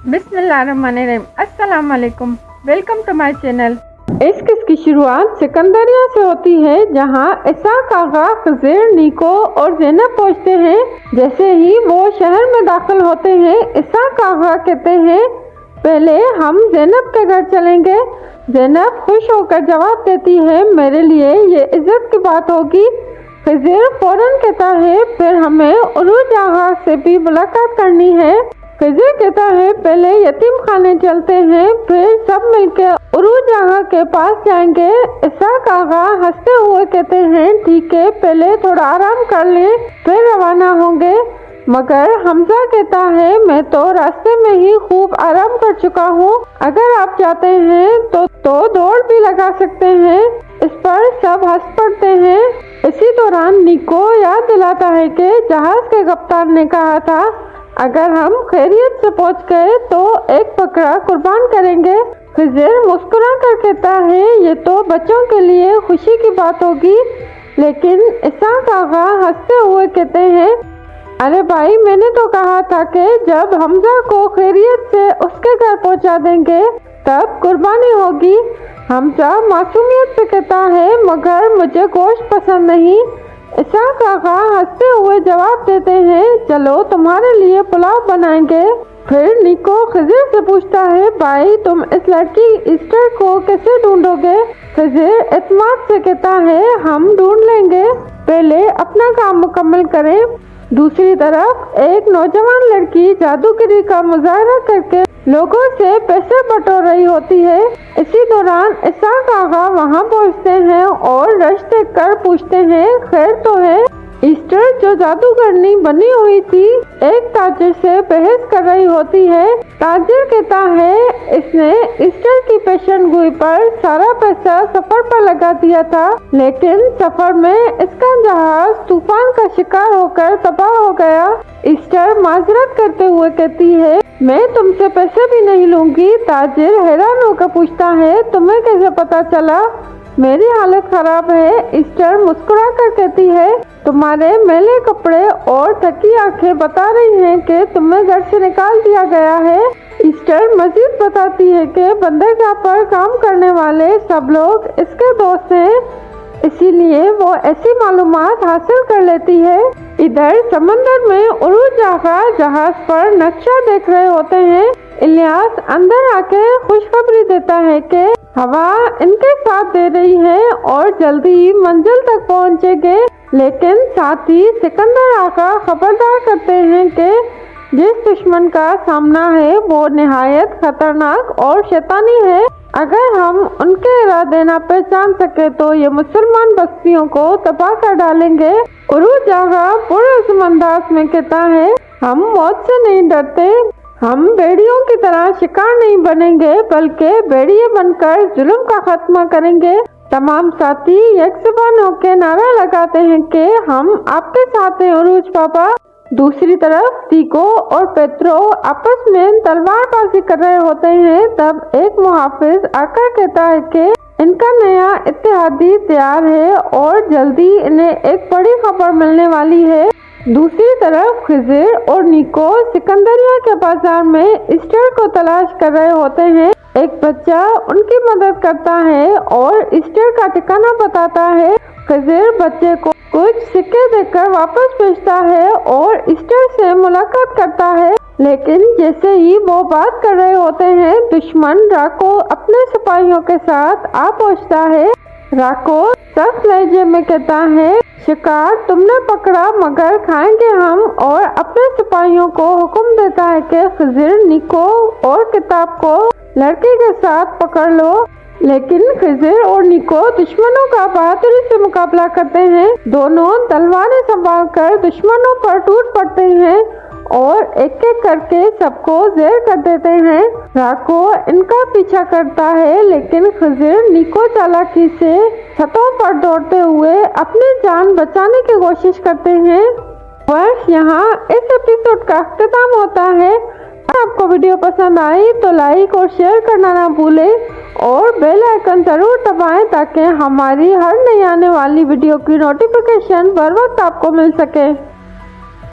बिस्मिल्लाहिर्रहमानिर्रहीम। अस्सलाम वालेकुम, वेलकम टू माय चैनल। इस किस्से की शुरुआत सिकंदरिया से होती है, जहां इसाक आगा, खिज़िर, नीको और ज़ैनब पहुंचते हैं। जैसे ही वो शहर में दाखिल होते हैं, इसाक आगा कहते हैं, पहले हम ज़ैनब के घर चलेंगे। ज़ैनब खुश होकर जवाब देती है, मेरे लिए ये इज्जत की बात होगी। खिज़िर फौरन कहता है, फिर हमें उरूज आगा से भी मुलाकात करनी है। खिज़िर कहता है, पहले यतीम खाने चलते हैं, फिर सब मिलकर उरूज आगा के पास जाएंगे। इसाक आगा हंसते हुए कहते हैं, ठीक है, पहले थोड़ा आराम कर लें, फिर रवाना होंगे। मगर हमजा कहता है, मैं तो रास्ते में ही खूब आराम कर चुका हूँ, अगर आप चाहते हैं तो दौड़ भी लगा सकते हैं। इस पर सब हंस पड़ते हैं। इसी दौरान नीको याद दिलाता है कि जहाज के कप्तान ने कहा था, अगर हम खैरियत से पहुंच गए तो एक बकरा कुर्बान करेंगे। खिज़िर मुस्कुरा कर कहता है, ये तो बच्चों के लिए खुशी की बात होगी। लेकिन इसाक आगा हंसते हुए कहते हैं, अरे भाई, मैंने तो कहा था कि जब हमजा को खैरियत से उसके घर पहुंचा देंगे तब कुर्बानी होगी। हमजा मासूमियत से कहता है, मगर मुझे गोश्त पसंद नहीं। इसाक आगा हंसते हुए जवाब देते हैं, चलो तुम्हारे लिए पुलाव बनाएंगे। फिर नीको खिज़िर से पूछता है, भाई तुम इस लड़की ईस्टर को कैसे ढूंढोगे? खिज़िर एतमाद से कहता है, हम ढूंढ लेंगे, पहले अपना काम मुकम्मल करें। दूसरी तरफ एक नौजवान लड़की जादूगरी का मुजाहरा करके लोगों से पैसे बटोर रही होती है। इसी दौरान इसाक आगा वहां पहुंचते हैं और रश देख कर पूछते हैं, खैर तो है? ईस्टर जो जादूगरनी बनी हुई थी, एक ताजिर से बहस कर रही होती है। ताजिर कहता है, इसने ईस्टर की पेशन गोई पर सारा पैसा सफर पर लगा दिया था, लेकिन सफर में इसका जहाज तूफान का शिकार होकर तबाह हो गया। ईस्टर माजरत करते हुए कहती है, मैं तुमसे पैसे भी नहीं लूंगी। ताजिर हैरान होकर पूछता है, तुम्हें कैसे पता चला? मेरी हालत खराब है। ईस्टर मुस्कुरा कर कहती है, तुम्हारे मैले कपड़े और थकी आंखें बता रही हैं कि तुम्हें घर से निकाल दिया गया है। ईस्टर मजीद बताती है कि बंदरगाह पर काम करने वाले सब लोग इसके दोस्त हैं, इसीलिए वो ऐसी मालूमात हासिल कर लेती है। इधर समंदर में उरूज आगा जहाज पर नक्शा देख रहे होते हैं। इलियास अंदर आके खुशखबरी देता है कि हवा इनके साथ दे रही है और जल्दी मंजिल तक पहुंचेंगे। लेकिन साथ ही सिकंदर आगा खबरदार करते हैं कि जिस दुश्मन का सामना है वो निहायत खतरनाक और शैतानी है। अगर हम उनके इरादे न पहचान सके तो ये मुसलमान बस्तियों को तबाह कर डालेंगे। उरूज आगा पुरअज़्म अंदाज में कहता है, हम मौत से नहीं डरते, हम बेड़ियों की तरह शिकार नहीं बनेंगे, बल्कि बेड़िए बनकर जुल्म का खात्मा करेंगे। तमाम साथी यकजुबान होकर नारा लगाते हैं कि हम आपके साथ हैं उरूज बाबा। दूसरी तरफ टीको और पेट्रो आपस में तलवारबाजी कर रहे होते हैं। तब एक मुहाफिज आकर कहता है कि इनका नया इत्तेहादी तैयार है और जल्दी इन्हें एक बड़ी खबर मिलने वाली है। दूसरी तरफ खिज़िर और नीको सिकंदरिया के बाजार में ईस्टर को तलाश कर रहे होते हैं। एक बच्चा उनकी मदद करता है और ईस्टर का ठिकाना बताता है। खिज़िर बच्चे को कुछ सिक्के देकर वापस भेजता है और ईस्टर से मुलाकात करता है। लेकिन जैसे ही वो बात कर रहे होते हैं, दुश्मन राको अपने सिपाहियों के साथ आ पहुंचता है। राको सख्त लहजे में कहता है, शिकार तुमने पकड़ा, मगर खाएंगे हम। और अपने सिपाहियों को हुक्म देता है कि खिज़िर, नीको और किताब को लड़के के साथ पकड़ लो। लेकिन खिज़िर और नीको दुश्मनों का बहादुरी से मुकाबला करते हैं। दोनों तलवारें संभाल कर दुश्मनों पर टूट पड़ते हैं और एक एक करके सबको ज़ेर कर देते हैं। राको इनका पीछा करता है, लेकिन खिज़िर नीको चालाकी से छतों पर दौड़ते हुए अपनी जान बचाने की कोशिश करते हैं। बस यहाँ इस एपिसोड का अख्तिताम होता है। अगर आपको वीडियो पसंद आई तो लाइक और शेयर करना ना भूलें और बेल आइकन जरूर दबाएं ताकि हमारी हर नई आने वाली वीडियो की नोटिफिकेशन बर वक्त आपको मिल सके।